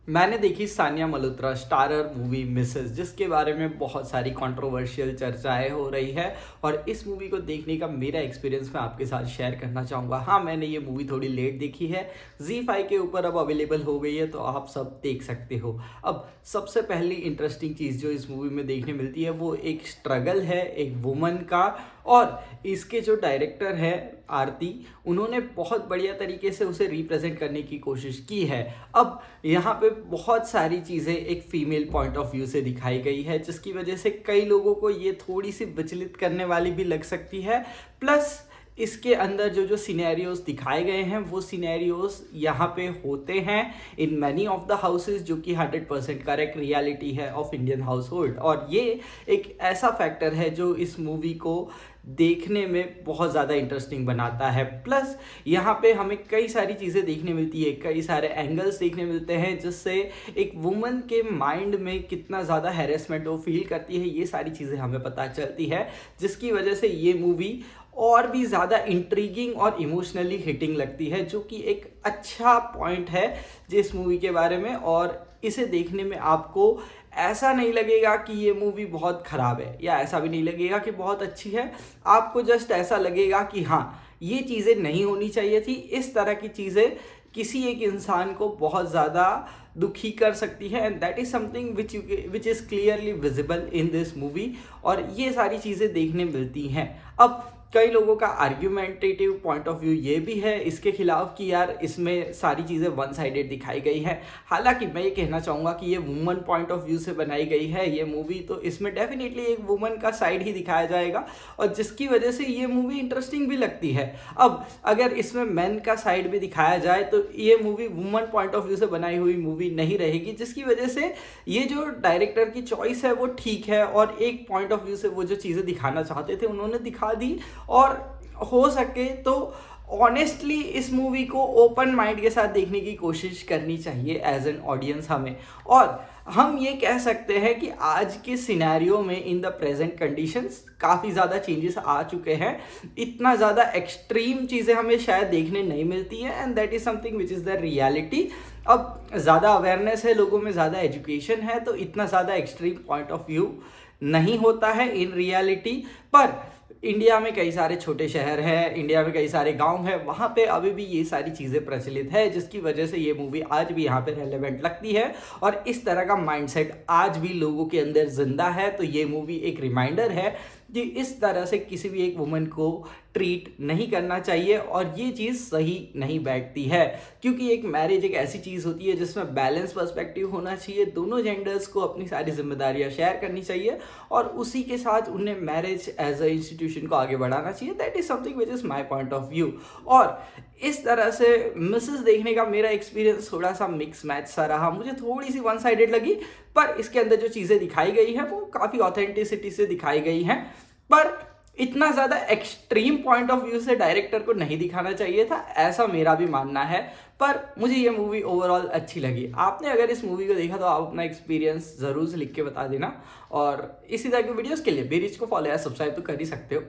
मैंने देखी Sania Malhotra starrer movie Mrs, जिसके बारे में बहुत सारी कंट्रोवर्शियल चर्चाएं हो रही है। और इस मूवी को देखने का मेरा एक्सपीरियंस मैं आपके साथ शेयर करना चाहूँगा। हाँ, मैंने ये मूवी थोड़ी लेट देखी है, ZEE5 के ऊपर अब अवेलेबल हो गई है, तो आप सब देख सकते हो। अब सबसे पहली इंटरेस्टिंग चीज़ जो इस मूवी में देखने मिलती है वो एक स्ट्रगल है एक वुमन का। और इसके जो डायरेक्टर है आरती, उन्होंने बहुत बढ़िया तरीके से उसे रिप्रेजेंट करने की कोशिश की है। अब यहाँ पे बहुत सारी चीज़ें एक फीमेल पॉइंट ऑफ व्यू से दिखाई गई है, जिसकी वजह से कई लोगों को ये थोड़ी सी विचलित करने वाली भी लग सकती है। प्लस इसके अंदर जो जो सिनेरियोज दिखाए गए हैं वो सिनेरियोज यहाँ पे होते हैं in many of the houses, जो कि 100% करेक्ट रियलिटी है ऑफ इंडियन हाउस होल्ड। और ये एक ऐसा फैक्टर है जो इस मूवी को देखने में बहुत ज़्यादा इंटरेस्टिंग बनाता है। प्लस यहाँ पे हमें कई सारी चीज़ें देखने मिलती है, कई सारे एंगल्स देखने मिलते हैं, जिससे एक वुमन के माइंड में कितना ज़्यादा हैरेसमेंट वो फील करती है, ये सारी चीज़ें हमें पता चलती है, जिसकी वजह से ये मूवी और भी ज़्यादा इंट्रीगिंग और इमोशनली हिटिंग लगती है, जो कि एक अच्छा पॉइंट है जिस मूवी के बारे में। और इसे देखने में आपको ऐसा नहीं लगेगा कि ये मूवी बहुत ख़राब है, या ऐसा भी नहीं लगेगा कि बहुत अच्छी है। आपको जस्ट ऐसा लगेगा कि हाँ, ये चीज़ें नहीं होनी चाहिए थी। इस तरह की चीज़ें किसी एक इंसान को बहुत ज़्यादा दुखी कर सकती है, and that is something which is clearly visible in this movie. और ये सारी चीज़ें देखने मिलती हैं। अब कई लोगों का आर्ग्यूमेंटेटिव पॉइंट ऑफ व्यू ये भी है इसके खिलाफ कि यार इसमें सारी चीज़ें वन साइडेड दिखाई गई हैं। हालांकि मैं ये कहना चाहूँगा कि ये वुमन पॉइंट ऑफ व्यू से बनाई गई है ये मूवी, तो इसमें डेफिनेटली एक वुमन का साइड ही दिखाया जाएगा, और जिसकी वजह से ये मूवी इंटरेस्टिंग भी लगती है। अब अगर इसमें मैन का साइड भी दिखाया जाए तो ये movie woman point of view से बनाई हुई मूवी नहीं रहेगी, जिसकी वजह से ये जो डायरेक्टर की चॉइस है वो ठीक है, और एक पॉइंट ऑफ व्यू से वो जो चीज़ें दिखाना चाहते थे उन्होंने दिखा दी। और हो सके तो ऑनेस्टली इस मूवी को ओपन माइंड के साथ देखने की कोशिश करनी चाहिए एज एन ऑडियंस हमें। और हम ये कह सकते हैं कि आज के सिनेरियो में इन द प्रेजेंट कंडीशंस काफ़ी ज़्यादा चेंजेस आ चुके हैं। इतना ज़्यादा एक्सट्रीम चीज़ें हमें शायद देखने नहीं मिलती हैं, and that is something which is the reality. अब ज़्यादा अवेयरनेस है लोगों में, ज़्यादा एजुकेशन है, तो इतना ज़्यादा एक्सट्रीम पॉइंट ऑफ व्यू नहीं होता है इन रियलिटी। पर इंडिया में कई सारे छोटे शहर हैं, इंडिया में कई सारे गांव हैं, वहाँ पे अभी भी ये सारी चीज़ें प्रचलित है, जिसकी वजह से ये मूवी आज भी यहाँ पे रेलेवेंट लगती है। और इस तरह का माइंडसेट आज भी लोगों के अंदर जिंदा है। तो ये मूवी एक रिमाइंडर है कि इस तरह से किसी भी एक वुमन को ट्रीट नहीं करना चाहिए, और ये चीज़ सही नहीं बैठती है। क्योंकि एक मैरिज एक ऐसी चीज़ होती है जिसमें बैलेंस पर्सपेक्टिव होना चाहिए, दोनों जेंडर्स को अपनी सारी जिम्मेदारियां शेयर करनी चाहिए, और उसी के साथ उन्हें मैरिज एज अ इंस्टीट्यूशन को आगे बढ़ाना चाहिए। That is something which is my point of view. और इस तरह से मिसेस देखने का मेरा एक्सपीरियंस थोड़ा सा मिक्स मैच सा रहा, मुझे थोड़ी सी वन साइडेड लगी। पर इसके अंदर जो चीज़ें दिखाई गई हैं वो काफ़ी ऑथेंटिसिटी से दिखाई गई हैं, पर इतना ज़्यादा एक्सट्रीम पॉइंट ऑफ व्यू से डायरेक्टर को नहीं दिखाना चाहिए था, ऐसा मेरा भी मानना है। पर मुझे ये मूवी ओवरऑल अच्छी लगी। आपने अगर इस मूवी को देखा तो आप अपना एक्सपीरियंस ज़रूर से लिख के बता देना, और इसी तरह के वीडियोज़ के लिए बेरिज को फॉलो या सब्सक्राइब तो कर ही सकते हो।